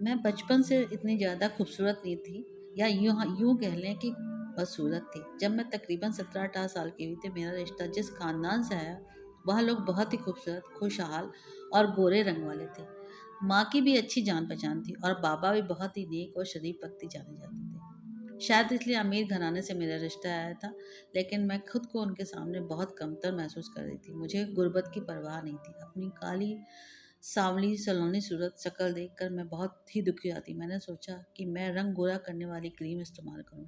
मैं बचपन से इतनी ज़्यादा खूबसूरत नहीं थी, या यूँ यूँ कह लें कि बदसूरत थी। जब मैं तकरीबन 17-18 साल की हुई थी, मेरा रिश्ता जिस ख़ानदान से आया, वह लोग बहुत ही खूबसूरत, खुशहाल और गोरे रंग वाले थे। माँ की भी अच्छी जान-पहचान थी और बाबा भी बहुत ही नेक और शरीफ व्यक्ति जाने जाते थे। शायद इसलिए अमीर घराने से मेरा रिश्ता आया था, लेकिन मैं खुद को उनके सामने बहुत कमतर महसूस कर रही थी। मुझे गुर्बत की परवाह नहीं थी। अपनी काली सांवली सलोनी सूरत शक्ल देखकर मैं बहुत ही दुखी आती। मैंने सोचा कि मैं रंग गोरा करने वाली क्रीम इस्तेमाल करूं,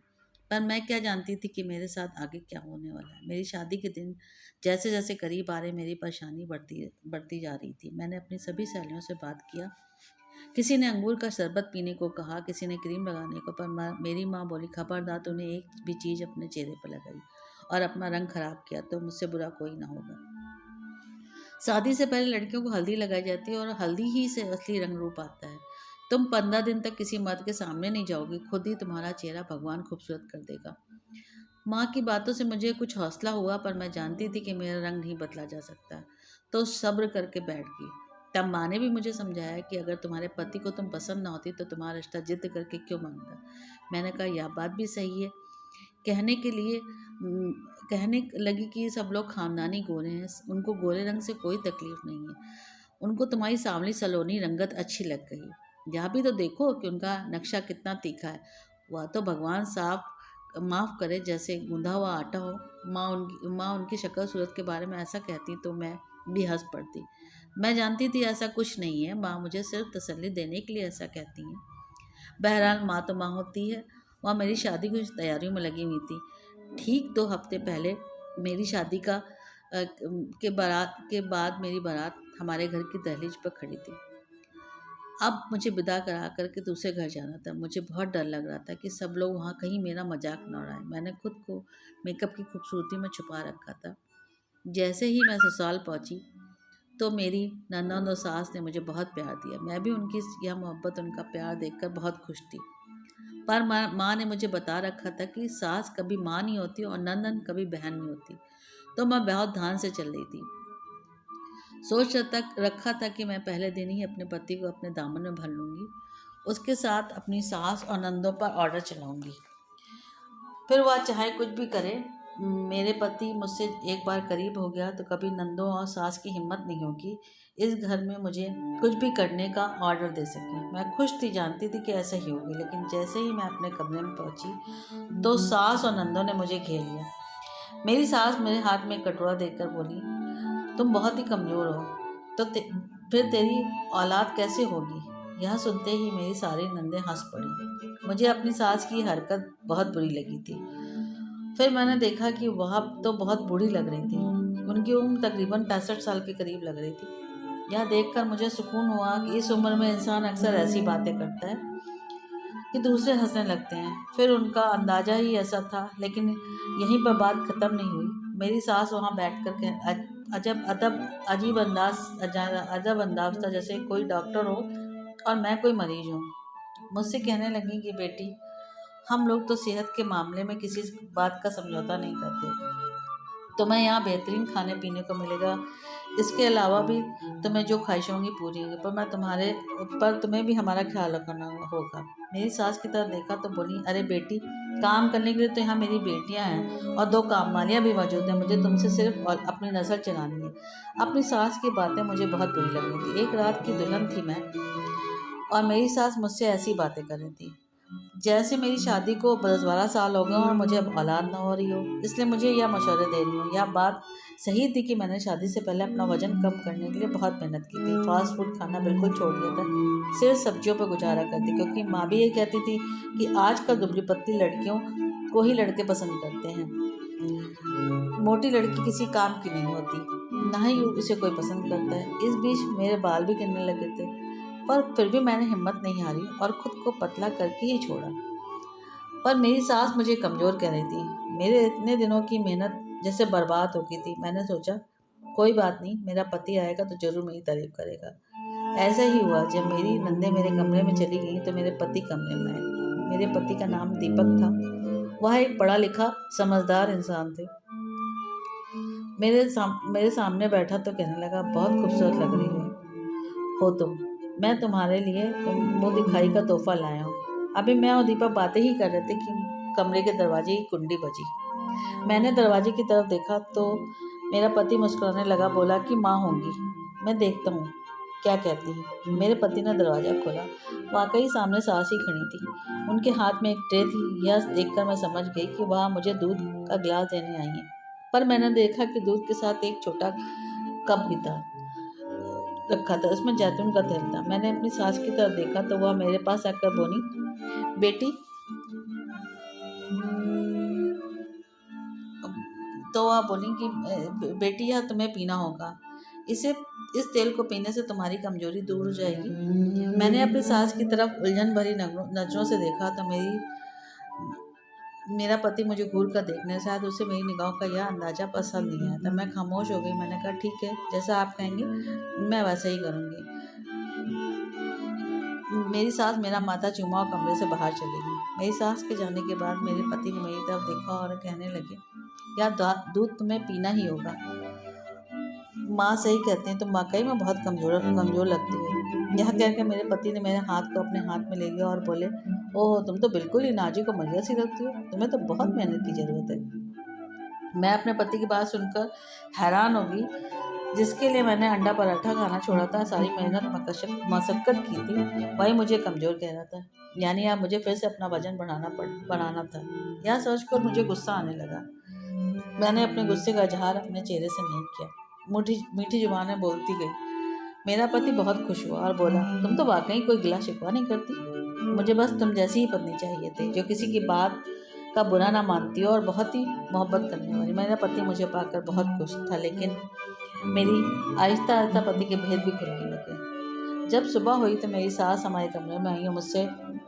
पर मैं क्या जानती थी कि मेरे साथ आगे क्या होने वाला है। मेरी शादी के दिन जैसे जैसे करीब आ रहे, मेरी परेशानी बढ़ती बढ़ती जा रही थी। मैंने अपनी सभी सहेलियों से बात किया। किसी ने अंगूर का शरबत पीने को कहा, किसी ने क्रीम लगाने को, पर मेरी माँ बोली, खबरदार तूने एक भी चीज़ अपने चेहरे पर लगाई और अपना रंग खराब किया तो मुझसे बुरा कोई ना होगा। शादी से पहले लड़कियों को हल्दी लगाई जाती है और हल्दी ही से असली रंग रूप आता है। तुम 15 दिन तक किसी मर्द के सामने नहीं जाओगी, खुद ही तुम्हारा चेहरा भगवान खूबसूरत कर देगा। माँ की बातों से मुझे कुछ हौसला हुआ, पर मैं जानती थी कि मेरा रंग नहीं बदला जा सकता, तो सब्र करके बैठ गई। तब माँ ने भी मुझे समझाया कि अगर तुम्हारे पति को तुम पसंद ना होती तो तुम्हारा रिश्ता जिद करके क्यों मांगता। मैंने कहा, यह बात भी सही है। कहने के लिए उम, कहने लगी कि सब लोग खानदानी गोरे हैं, उनको गोरे रंग से कोई तकलीफ नहीं है। उनको तुम्हारी सांवली सलोनी रंगत अच्छी लग गई। यहाँ भी तो देखो कि उनका नक्शा कितना तीखा है। वह तो भगवान साफ माफ़ करे जैसे गूंधा हुआ आटा हो। माँ उनकी शक्ल सूरत के बारे में ऐसा कहती तो मैं भी हंस पड़ती। मैं जानती थी ऐसा कुछ नहीं है, माँ मुझे सिर्फ तसल्ली देने के लिए ऐसा कहती हैं। बहरहाल माँ तो माँ होती है। वह मेरी शादी की तैयारियों में लगी हुई थी। ठीक 2 हफ्ते पहले मेरी शादी के बारात के बाद मेरी बारात हमारे घर की दहलीज पर खड़ी थी। अब मुझे विदा करा कर के दूसरे घर जाना था। मुझे बहुत डर लग रहा था कि सब लोग वहाँ कहीं मेरा मजाक न उड़ाएं। मैंने खुद को मेकअप की खूबसूरती में छुपा रखा था। जैसे ही मैं ससुराल पहुँची तो मेरी ननद और सास ने मुझे बहुत प्यार दिया। मैं भी उनकी यह मोहब्बत, उनका प्यार देखकर बहुत खुश थी। पर माँ ने मुझे बता रखा था कि सास कभी माँ नहीं होती और नंदन कभी बहन नहीं होती, तो मैं बहुत ध्यान से चल रही थी। सोच तक रखा था कि मैं पहले दिन ही अपने पति को अपने दामन में भर लूँगी, उसके साथ अपनी सास और नंदों पर ऑर्डर चलाऊँगी। फिर वह चाहे कुछ भी करे। मेरे पति मुझसे एक बार करीब हो गया तो कभी नंदों और सास की हिम्मत नहीं होगी इस घर में मुझे कुछ भी करने का ऑर्डर दे सके। मैं खुश थी, जानती थी कि ऐसा ही होगी, लेकिन जैसे ही मैं अपने कमरे में पहुंची तो सास और नंदों ने मुझे घेर लिया। मेरी सास मेरे हाथ में कटोरा देकर बोली, तुम बहुत ही कमज़ोर हो, तो फिर तेरी औलाद कैसे होगी। यह सुनते ही मेरी सारी नंदें हंस पड़ी। मुझे अपनी सास की हरकत बहुत बुरी लगी थी। फिर मैंने देखा कि वह तो बहुत बूढ़ी लग रही थी। उनकी उम्र तकरीबन 65 साल के करीब लग रही थी। यह देखकर मुझे सुकून हुआ कि इस उम्र में इंसान अक्सर ऐसी बातें करता है कि दूसरे हंसने लगते हैं। फिर उनका अंदाज़ा ही ऐसा था, लेकिन यहीं पर बात ख़त्म नहीं हुई। मेरी सास वहाँ बैठ कर अजब अंदाज था, जैसे कोई डॉक्टर हो और मैं कोई मरीज हूँ। मुझसे कहने लगी कि बेटी, हम लोग तो सेहत के मामले में किसी बात का समझौता नहीं करते। तुम्हें यहाँ बेहतरीन खाने पीने को मिलेगा, इसके अलावा भी तुम्हें जो ख्वाहिशें होंगी पूरी होंगी, पर तुम्हें भी हमारा ख्याल रखना होगा। मेरी सास की तरफ देखा तो बोली, अरे बेटी, काम करने के लिए तो यहाँ मेरी बेटियाँ हैं और 2 काम वालियाँ भी मौजूद हैं। मुझे तुमसे सिर्फ और अपनी नज़र चलानी है। अपनी सास की बातें मुझे बहुत बुरी लग रही थी। एक रात की दुल्हन थी मैं और मेरी सास मुझसे ऐसी बातें कर रही थी जैसे मेरी शादी को 10-12 साल हो गए और मुझे अब औलाद ना हो रही हो, इसलिए मुझे यह मशवरे दे रही हूँ। यह बात सही थी कि मैंने शादी से पहले अपना वजन कम करने के लिए बहुत मेहनत की थी। फास्ट फूड खाना बिल्कुल छोड़ दिया था, सिर्फ सब्जियों पर गुजारा करती, क्योंकि माँ भी ये कहती थी कि आजकल दुबली पतली लड़कियों को ही लड़के पसंद करते हैं, मोटी लड़की किसी काम की नहीं होती, ना ही उसे कोई पसंद करता है। इस बीच मेरे बाल भी गिरने लगे थे, पर फिर भी मैंने हिम्मत नहीं हारी और खुद को पतला करके ही छोड़ा। पर मेरी सास मुझे कमज़ोर कह रही थी। मेरे इतने दिनों की मेहनत जैसे बर्बाद हो गई थी। मैंने सोचा, कोई बात नहीं, मेरा पति आएगा तो ज़रूर मेरी तारीफ करेगा। ऐसा ही हुआ। जब मेरी नंदे मेरे कमरे में चली गई तो मेरे पति कमरे में आए। मेरे पति का नाम दीपक था। वह एक पढ़ा लिखा समझदार इंसान थे। मेरे सामने बैठा तो कहने लगा, बहुत खूबसूरत लग रही हो तुम। मैं तुम्हारे लिए मुँह दिखाई का तोहफा लाया हूँ। अभी मैं और दीपक बातें ही कर रहे थे कि कमरे के दरवाजे की कुंडी बजी। मैंने दरवाजे की तरफ देखा तो मेरा पति मुस्कुराने लगा, बोला कि माँ होंगी, मैं देखता हूँ क्या कहती है। मेरे पति ने दरवाज़ा खोला। वाकई सामने सास ही खड़ी थी। उनके हाथ में एक ट्रे थी। यह देखकर मैं समझ गई कि वह मुझे दूध का गिलास देने आई हैं। पर मैंने देखा कि दूध के साथ एक छोटा कप भी था, रखा था। उसमें जैतून का तेल था। मैंने अपनी सास की तरफ देखा तो वह मेरे पास आकर बोली, बेटी, तो वह बोली कि बेटी यह तुम्हें पीना होगा, इस तेल को पीने से तुम्हारी कमजोरी दूर हो जाएगी। मैंने अपनी सास की तरफ उलझन भरी नजरों से देखा तो मेरा पति मुझे घूर कर देखने, शायद उसे मेरी निगाहों का यह अंदाजा पसंद नहीं आया। तब मैं खामोश हो गई। मैंने कहा, ठीक है, जैसा आप कहेंगे मैं वैसा ही करूँगी। मेरी सास मेरा माथा चूमा और कमरे से बाहर चली गई। मेरी सास के जाने के बाद मेरे पति ने मेरी तरफ देखा और कहने लगे, या दूध तुम्हें पीना ही होगा। माँ सही कहते हैं, तुम वाकई में बहुत कमजोर लगती है। यह कहकर मेरे पति ने मेरे हाथ को अपने हाथ में ले लिया और बोले, ओह, तुम तो बिल्कुल ही नाजुक और मरिया सी लगती हो, तुम्हें तो बहुत मेहनत की जरूरत है। मैं अपने पति की बात सुनकर हैरान हो गई। जिसके लिए मैंने अंडा पराठा खाना छोड़ा था, सारी मेहनत मशक्कत की थी, वही मुझे कमजोर कह रहा था। यानी अब मुझे फिर से अपना वजन बढ़ाना था। यह सोचकर मुझे गुस्सा आने लगा। मैंने अपने गुस्से का इजहार अपने चेहरे से नहीं किया। मीठी जुबानें बोलती गई। मेरा पति बहुत खुश हुआ और बोला, तुम तो वाकई कोई गिला शिकवा नहीं करती। मुझे बस तुम जैसी ही पत्नी चाहिए थी, जो किसी की बात का बुरा ना मानती हो और बहुत ही मोहब्बत करने वाली। मेरा पति मुझे पाकर बहुत खुश था, लेकिन मेरी आहिस्ता आहिस्ता पति के भेद भी खुलने लगे। जब सुबह हुई तो मेरी सास हमारे कमरे में आई और मुझसे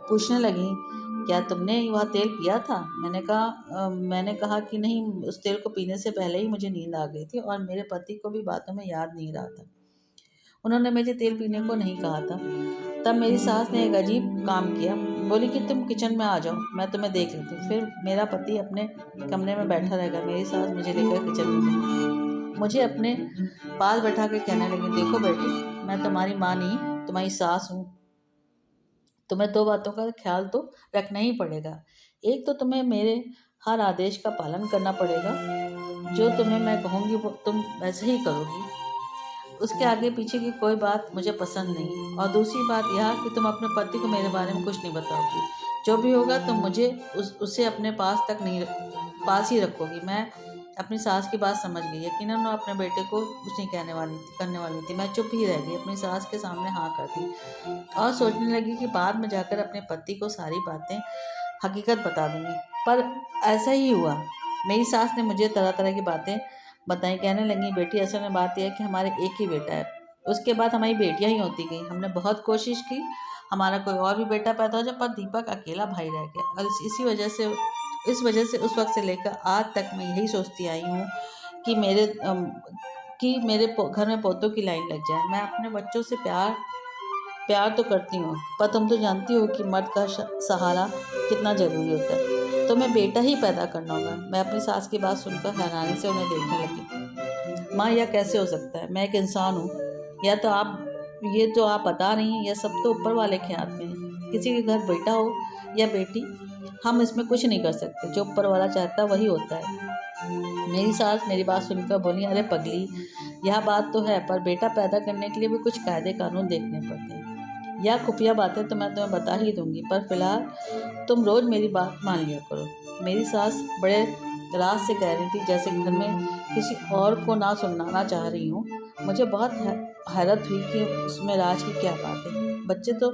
पूछने लगी, क्या तुमने वह तेल पिया था? मैंने कहा कि नहीं, उस तेल को पीने से पहले ही मुझे नींद आ गई थी और मेरे पति को भी बातों में याद नहीं रहा था। उन्होंने मुझे तेल पीने को नहीं कहा था। तब मेरी सास ने एक अजीब काम किया। बोली कि तुम किचन में आ जाओ, मैं तुम्हें देख लेती हूँ। फिर मेरा पति अपने कमरे में बैठा रहेगा। मेरी सास मुझे लेकर किचन में गई। मुझे अपने पास बैठा के कहने लगी, देखो बेटी, मैं तुम्हारी माँ नहीं, तुम्हारी सास हूँ। तुम्हें दो बातों का ख्याल तो रखना ही पड़ेगा। एक तो तुम्हें मेरे हर आदेश का पालन करना पड़ेगा। जो तुम्हें मैं कहूँगी वो तुम वैसे ही करोगी। उसके आगे पीछे की कोई बात मुझे पसंद नहीं। और दूसरी बात यह कि तुम अपने पति को मेरे बारे में कुछ नहीं बताओगी। जो भी होगा तुम मुझे उसे अपने पास ही रखोगी। मैं अपनी सास की बात समझ गई। यकीनन मैं अपने बेटे को कुछ नहीं करने वाली थी। मैं चुप ही रह गई, अपनी सास के सामने हाँ करती और सोचने लगी कि बाद में जाकर अपने पति को सारी बातें हकीकत बता दूंगी। पर ऐसा ही हुआ। मेरी सास ने मुझे तरह तरह की बातें बताई। कहने लगी, बेटी, असल में बात यह है कि हमारे एक ही बेटा है। उसके बाद हमारी बेटियां ही होती गई। हमने बहुत कोशिश की हमारा कोई और भी बेटा पैदा हो जाए, पर दीपक अकेला भाई रह गया। और इस वजह से उस वक्त से लेकर आज तक मैं यही सोचती आई हूँ कि मेरे घर में पोतों की लाइन लग जाए। मैं अपने बच्चों से प्यार तो करती हूँ, पर तुम तो जानती हो कि मर्द का सहारा कितना ज़रूरी होता है। तो मैं बेटा ही पैदा करना होगा। मैं अपनी सास की बात सुनकर हैरानी से उन्हें देखने लगी। माँ, यह कैसे हो सकता है? मैं एक इंसान हूँ। या तो ये जो आप बता रही हैं, यह सब तो ऊपर वाले के हाथ में है। किसी के घर बेटा हो या बेटी, हम इसमें कुछ नहीं कर सकते। जो ऊपर वाला चाहता है वही होता है। मेरी सास मेरी बात सुनकर बोली, अरे पगली, यह बात तो है, पर बेटा पैदा करने के लिए भी कुछ कायदे कानून देखने पड़ते हैं। यह खुफिया बातें तो मैं तुम्हें बता ही दूंगी, पर फिलहाल तुम रोज़ मेरी बात मान लिया करो। मेरी सास बड़े राज से कह रही थी, जैसे घर में किसी और को ना सुनाना चाह रही हूँ। मुझे बहुत हैरत हुई कि उसमें राज की क्या बात है। बच्चे तो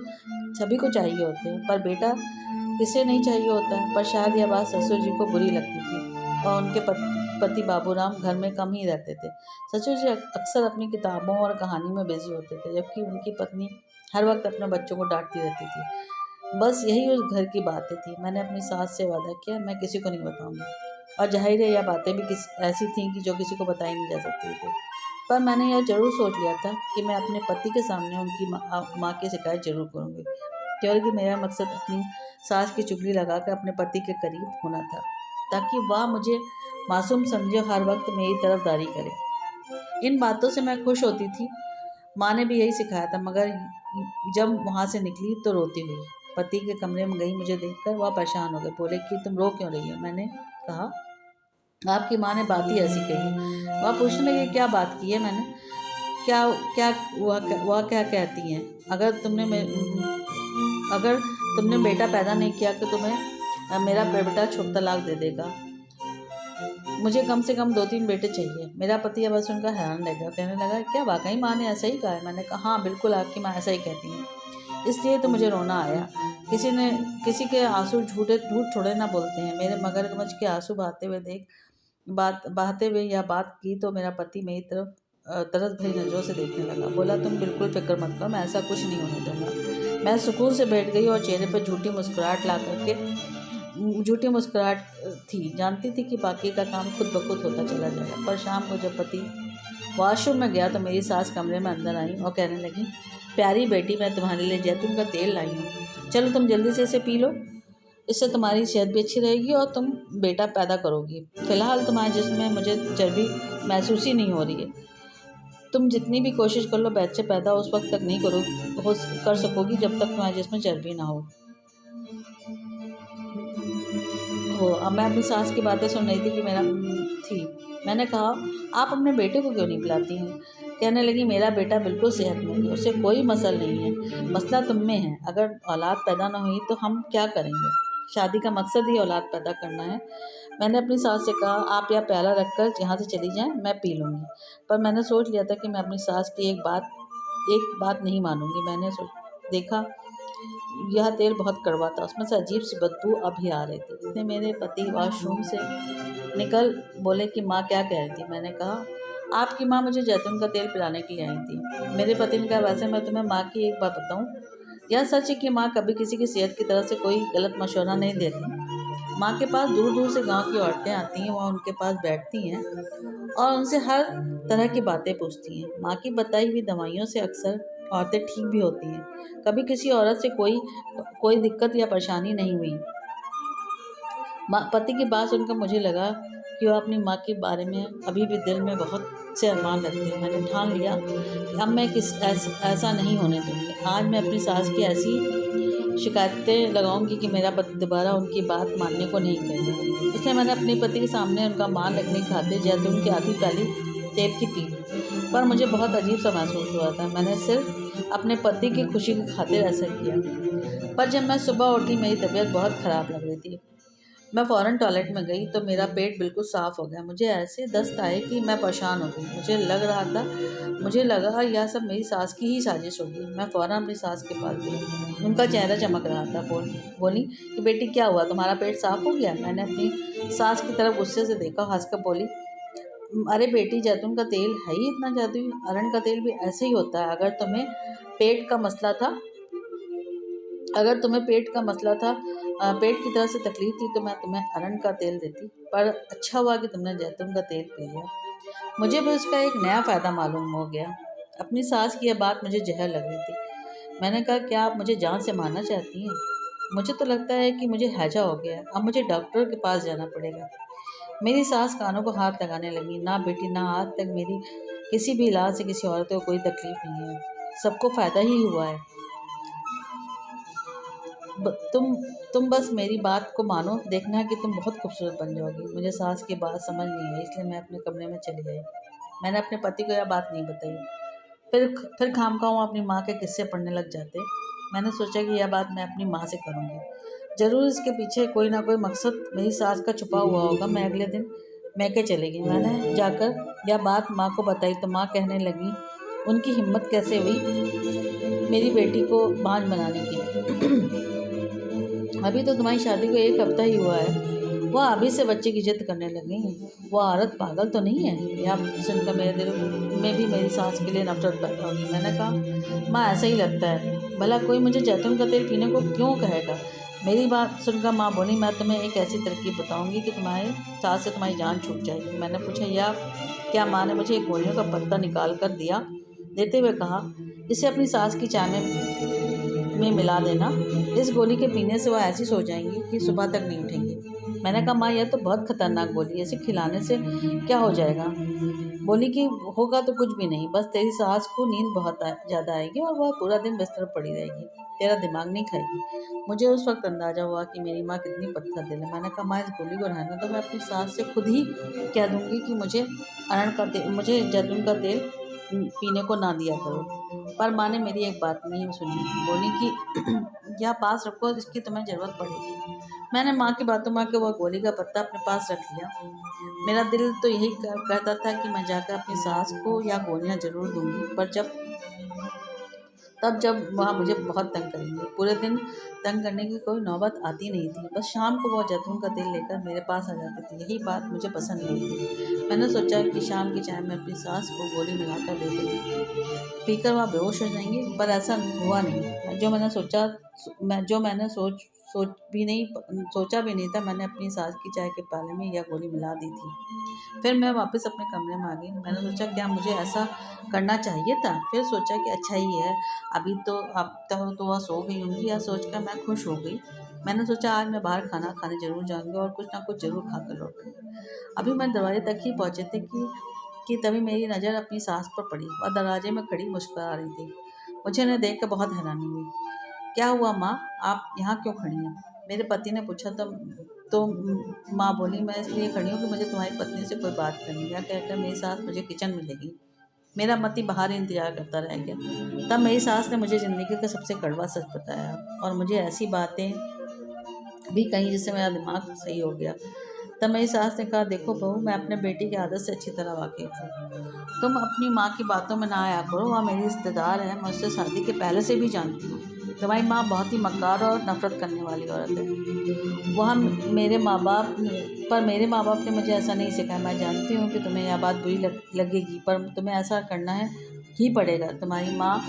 सभी को चाहिए होते हैं, पर बेटा किसे नहीं चाहिए होता है। पर शायद यह बात ससुर जी को बुरी लगती थी और उनके पति बाबूराम घर में कम ही रहते थे। ससुर जी अक्सर अपनी किताबों और कहानी में बिजी होते थे, जबकि उनकी पत्नी हर वक्त अपने बच्चों को डांटती रहती थी। बस यही उस घर की बातें थी। मैंने अपनी सास से वादा किया, मैं किसी को नहीं बताऊंगी। और जाहिर है यह बातें भी ऐसी थीं कि जो किसी को बताई नहीं जा सकती थी। पर मैंने यह जरूर सोच लिया था कि मैं अपने पति के सामने उनकी माँ की शिकायत जरूर करूँगी, क्योंकि मेरा मकसद अपनी सास की चुगली लगाकर अपने पति के करीब होना था, ताकि वह मुझे मासूम समझे, हर वक्त मेरी तरफदारी करे। इन बातों से मैं खुश होती थी। माँ ने भी यही सिखाया था, मगर जब वहाँ से निकली तो रोती हुई पति के कमरे में गई। मुझे देखकर वह परेशान हो गए, बोले कि तुम रो क्यों रही हो। मैंने कहा आपकी माँ ने बात ही ऐसी कही। वह पूछने लगी क्या बात की है मैंने। क्या क्या वह क्या कहती हैं, अगर तुमने बेटा पैदा नहीं किया तो तुम्हें मेरा बेटा छुप तलाक दे देगा। मुझे कम से कम 2-3 बेटे चाहिए। मेरा पति अब सुनकर हैरान रह गया, कहने लगा क्या वाकई माँ ने ऐसा ही कहा है। मैंने कहा हाँ बिल्कुल, आपकी माँ ऐसा ही कहती है, इसलिए तो मुझे रोना आया। किसी के आंसू झूठ थोड़े ना बोलते हैं। मेरे मगरमच्छ के आंसू बहाते हुए यह बात की तो मेरा पति मेरी तरफ तरस भरी नज़रों से देखने लगा। बोला तुम बिल्कुल फिक्र मत करो, मैं ऐसा कुछ नहीं होने दूंगा। मैं सुकून से बैठ गई और चेहरे पर झूठी मुस्कुराहट थी। जानती थी कि बाकी का काम खुद ब खुद होता चला जाएगा। पर शाम को जब पति वॉशरूम में गया तो मेरी सास कमरे में अंदर आई और कहने लगी प्यारी बेटी, मैं तुम्हारे लिए जैतून का तेल लाई हूँ, चलो तुम जल्दी से इसे पी लो, इससे तुम्हारी सेहत भी अच्छी रहेगी और तुम बेटा पैदा करोगी। फिलहाल तुम्हारे जिस्म में मुझे चर्बी महसूस ही नहीं हो रही है। तुम जितनी भी कोशिश कर लो बच्चे पैदा उस वक्त तक नहीं कर सकोगी जब तक तुम्हारे जिस्म में चर्बी ना हो। अब मैं अपनी सास की बातें सुन रही थी कि मैंने कहा आप अपने बेटे को क्यों नहीं पिलाती हैं। कहने लगी मेरा बेटा बिल्कुल सेहतमंद है, उसे कोई मसल नहीं है, मसला तुम में है। अगर औलाद पैदा ना हुई तो हम क्या करेंगे। शादी का मकसद ही औलाद पैदा करना है। मैंने अपनी सास से कहा आप यह प्याला रखकर यहाँ से चली जाएं, मैं पी लूँगी। पर मैंने सोच लिया था कि मैं अपनी सास की एक बात नहीं मानूंगी। मैंने देखा यह तेल बहुत कड़वा था, उसमें से अजीब सी बदबू अभी आ रही थी। इसने मेरे पति वॉशरूम से निकल बोले कि माँ क्या कह रही थी। मैंने कहा आपकी माँ मुझे जैतून का तेल पिलाने के लिए आई थी। मेरे पति ने कहा वैसे मैं तुम्हें माँ की एक बात बताऊँ, यह सच है कि माँ कभी किसी की सेहत की तरफ से कोई गलत मशवरा नहीं देती। माँ के पास दूर दूर से गांव की औरतें आती हैं, वह उनके पास बैठती हैं और उनसे हर तरह की बातें पूछती हैं। माँ की बताई हुई दवाइयों से अक्सर औरतें ठीक भी होती हैं। कभी किसी औरत से कोई दिक्कत या परेशानी नहीं हुई। पति की बात सुनकर मुझे लगा कि वह अपनी माँ के बारे में अभी भी दिल में बहुत से अरमान रखते हैं। मैंने ठान लिया कि अब मैं ऐसा नहीं होने दूँगी। आज मैं अपनी सास की ऐसी शिकायतें लगाऊंगी कि मेरा पति दोबारा उनकी बात मानने को नहीं कहेगा। इसलिए मैंने अपने पति के सामने उनका मान रखने की खातिर जैतून की आधी प्याली तेल की पी, पर मुझे बहुत अजीब सा महसूस हुआ था। मैंने सिर्फ अपने पति की खुशी की खातिर ऐसा किया। पर जब मैं सुबह उठी मेरी तबीयत बहुत ख़राब लग रही थी। मैं फ़ौरन टॉयलेट में गई तो मेरा पेट बिल्कुल साफ़ हो गया। मुझे ऐसे दस्त आए कि मैं परेशान हो गई। मुझे लगा यह सब मेरी सास की ही साजिश होगी। मैं फ़ौरन अपनी सास के पास गई। उनका चेहरा चमक रहा था। बोली कि बेटी क्या हुआ, तुम्हारा पेट साफ़ हो गया। मैंने अपनी सास की तरफ गुस्से से देखा, हंसकर बोली अरे बेटी, जैतून का तेल है ही इतना जादुई, अरंड का तेल भी ऐसे ही होता है। अगर तुम्हें पेट का मसला था, पेट की तरह से तकलीफ थी तो मैं तुम्हें अरंड का तेल देती, पर अच्छा हुआ कि तुमने जैतून का तेल पी लिया। मुझे भी उसका एक नया फ़ायदा मालूम हो गया। अपनी सास की यह बात मुझे जहर लग रही थी। मैंने कहा क्या आप मुझे जान से मारना चाहती हैं। मुझे तो लगता है कि मुझे हैजा हो गया, अब मुझे डॉक्टर के पास जाना पड़ेगा। मेरी सास कानों को हाथ लगाने लगी। ना बेटी, ना आज तक मेरी किसी भी इलाज से किसी औरत को कोई तकलीफ नहीं है, सबको फ़ायदा ही हुआ है। तुम बस मेरी बात को मानो, देखना कि तुम बहुत खूबसूरत बन जाओगी। मुझे सास की बात समझ नहीं आई, इसलिए मैं अपने कमरे में चली गई। मैंने अपने पति को यह बात नहीं बताई। फिर खामखा अपनी माँ के किस्से पढ़ने लग जाते। मैंने सोचा कि यह बात मैं अपनी माँ से करूँगी, ज़रूर इसके पीछे कोई ना कोई मकसद मेरी सास का छुपा हुआ होगा। मैं अगले दिन मैके चली गई। मैंने जाकर यह बात माँ को बताई तो माँ कहने लगी उनकी हिम्मत कैसे हुई मेरी बेटी को बांझ बनाने की। अभी तो तुम्हारी शादी को 1 हफ्ता ही हुआ है, वह अभी से बच्चे की जिद करने लगी। वह औरत पागल तो नहीं है। यह सुनकर मेरे दिल में भी मेरी सास के लिए नफरत पैदा होगी। मैंने कहा माँ ऐसा ही लगता है, भला कोई मुझे जैतून का तेल पीने को क्यों कहेगा। मेरी बात सुनकर माँ बोली मैं तुम्हें एक ऐसी तरकीब बताऊंगी कि तुम्हारे सास से तुम्हारी जान छूट जाएगी। मैंने पूछा यह क्या। माँ ने मुझे एक गोलियों का पत्ता निकाल कर देते हुए कहा इसे अपनी सास की चाय में मिला देना। इस गोली के पीने से वह ऐसी सो जाएंगी कि सुबह तक नहीं उठेंगी। मैंने कहा माँ, यह तो बहुत खतरनाक गोली है, इसे खिलाने से क्या हो जाएगा? बोली कि होगा तो कुछ भी नहीं, बस तेरी सास को नींद बहुत ज़्यादा आएगी और वह पूरा दिन बिस्तर पर पड़ी रहेगी, तेरा दिमाग नहीं खाएगी। मुझे उस वक्त अंदाज़ा हुआ कि मेरी माँ कितनी पत्थर दिल है। मैंने कहा माँ, इस गोली को रहने दो, मैं अपनी सास से खुद ही कह दूंगी कि मुझे जैतून का तेल पीने को ना दिया करो। पर माँ ने मेरी एक बात नहीं सुनी। बोली कि या पास रखो, इसकी तुम्हें ज़रूरत पड़ेगी। मैंने माँ की बातों में आके वह गोली का पत्ता अपने पास रख लिया। मेरा दिल तो यही कहता था कि मैं जाकर अपनी सास को या गोलियां ज़रूर दूंगी, पर जब वह मुझे बहुत तंग करेंगे। पूरे दिन तंग करने की कोई नौबत आती नहीं थी, बस शाम को वह जैतून का तेल लेकर मेरे पास आ जाती थी। यही बात मुझे पसंद नहीं थी। मैंने सोचा कि शाम की चाय में अपनी सास को गोली मिलाकर दे दूँगी, पीकर वह बेहोश हो जाएंगे, पर ऐसा हुआ नहीं। जो मैंने सोचा भी नहीं था, मैंने अपनी सास की चाय के प्याले में यह गोली मिला दी थी। फिर मैं वापस अपने कमरे में आ गई। मैंने सोचा क्या मुझे ऐसा करना चाहिए था? फिर सोचा कि अच्छा ही है, अब तो वह सो गई होंगी। यह सोचकर मैं खुश हो गई। मैंने सोचा आज मैं बाहर खाना खाने ज़रूर जाऊँगी और कुछ ना कुछ ज़रूर खाकर लौटूँगी। अभी मैं दरवाजे तक ही पहुँचे थे कि तभी मेरी नज़र अपनी सास पर पड़ी। वह दरवाजे में खड़ी मुस्कुरा रही थी। मुझे उन्हें देख कर बहुत हैरानी हुई। क्या हुआ माँ, आप यहाँ क्यों खड़ी हैं? मेरे पति ने पूछा। तो माँ बोली, मैं इसलिए खड़ी हूँ कि मुझे तुम्हारी पत्नी से कोई बात करनी है। यह कहकर मेरी सास मुझे किचन में ले गई। मेरा पति बाहर ही इंतजार करता रह गया। तब मेरी सास ने मुझे ज़िंदगी का सबसे कड़वा सच बताया और मुझे ऐसी बातें भी कहीं जिससे मेरा दिमाग सही हो गया। तब मेरी सास ने कहा, देखो बहू, मैं अपने बेटी की आदत से अच्छी तरह वाकिफ हूँ। तुम अपनी माँ की बातों में ना आया करो, वह मेरी रिश्तेदार है, मैं उससे शादी के पहले से भी जानती हूँ। तुम्हारी माँ बहुत ही मक्कार और नफरत करने वाली औरत है। वह मेरे माँ बाप ने मुझे ऐसा नहीं सिखाया। मैं जानती हूँ कि तुम्हें यह बात बुरी लगेगी, पर तुम्हें ऐसा करना ही पड़ेगा। तुम्हारी माँ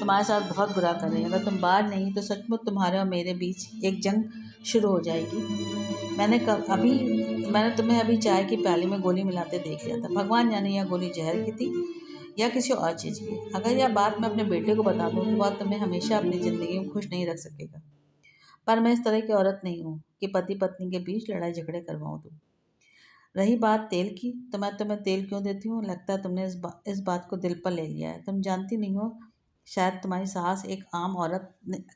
तुम्हारे साथ बहुत बुरा कर रही है। अगर तुम बाहर नहीं तो सचमुच तुम्हारे और मेरे बीच एक जंग शुरू हो जाएगी। मैंने तुम्हें अभी चाय की प्याली में गोली मिलाते देख लिया था। भगवान जाने यह गोली जहर की थी या किसी और चीज़ की। अगर यह बात मैं अपने बेटे को बता दूँ तो वह तुम्हें हमेशा अपनी ज़िंदगी में खुश नहीं रख सकेगा। पर मैं इस तरह की औरत नहीं हूँ कि पति पत्नी के बीच लड़ाई झगड़े करवाऊँ। तो रही बात तेल की, तो मैं तुम्हें तेल क्यों देती हूँ? लगता है तुमने इस बात को दिल पर ले लिया है। तुम जानती नहीं हो, शायद तुम्हारी सास एक आम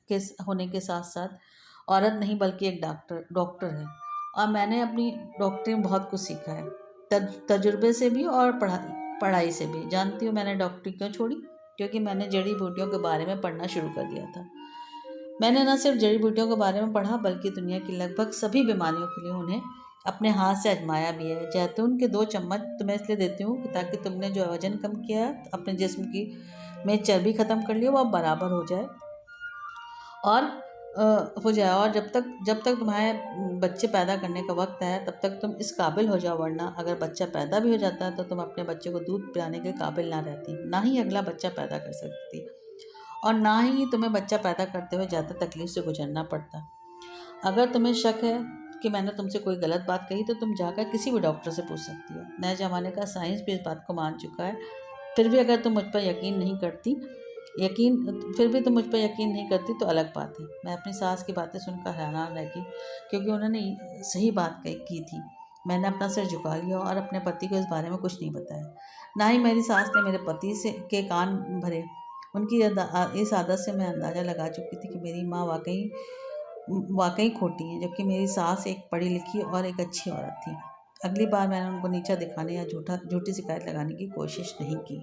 के होने के साथ साथ औरत नहीं बल्कि एक डॉक्टर है। और मैंने अपनी डॉक्टरी में बहुत कुछ सीखा है, तजुर्बे से भी और पढ़ाई से भी। जानती हो मैंने डॉक्टरी क्यों छोड़ी? क्योंकि मैंने जड़ी बूटियों के बारे में पढ़ना शुरू कर दिया था। मैंने न सिर्फ जड़ी बूटियों के बारे में पढ़ा, बल्कि दुनिया की लगभग सभी बीमारियों के लिए उन्हें अपने हाथ से आजमाया भी है। जैतून के 2 चम्मच तुम्हें इसलिए देती हूँ ताकि तुमने जो वजन कम किया है, अपने जिस्म की में चर्बी खत्म कर लियो, वह बराबर हो जाए और जब तक तुम्हारे बच्चे पैदा करने का वक्त है, तब तक तुम इस काबिल हो जाओ। वरना अगर बच्चा पैदा भी हो जाता है तो तुम अपने बच्चे को दूध पिलाने के काबिल ना रहती, ना ही अगला बच्चा पैदा कर सकती, और ना ही तुम्हें बच्चा पैदा करते हुए ज़्यादा तकलीफ से गुजरना पड़ता। अगर तुम्हें शक है कि मैंने तुमसे कोई गलत बात कही तो तुम जाकर किसी भी डॉक्टर से पूछ सकती हो। नए ज़माने का साइंस भी इस बात को मान चुका है। फिर भी तुम मुझ पर यकीन नहीं करती तो अलग बात है। मैं अपनी सास की बातें सुनकर हैरान रह गई, क्योंकि उन्होंने सही बात की थी। मैंने अपना सिर झुका लिया और अपने पति को इस बारे में कुछ नहीं बताया। ना ही मेरी सास ने मेरे पति के कान भरे। उनकी इस आदत से मैं अंदाज़ा लगा चुकी थी कि मेरी माँ वाकई खोटी है, जबकि मेरी सास एक पढ़ी लिखी और एक अच्छी औरत थी। अगली बार मैंने उनको नीचा दिखाने या झूठी शिकायत लगाने की कोशिश नहीं की।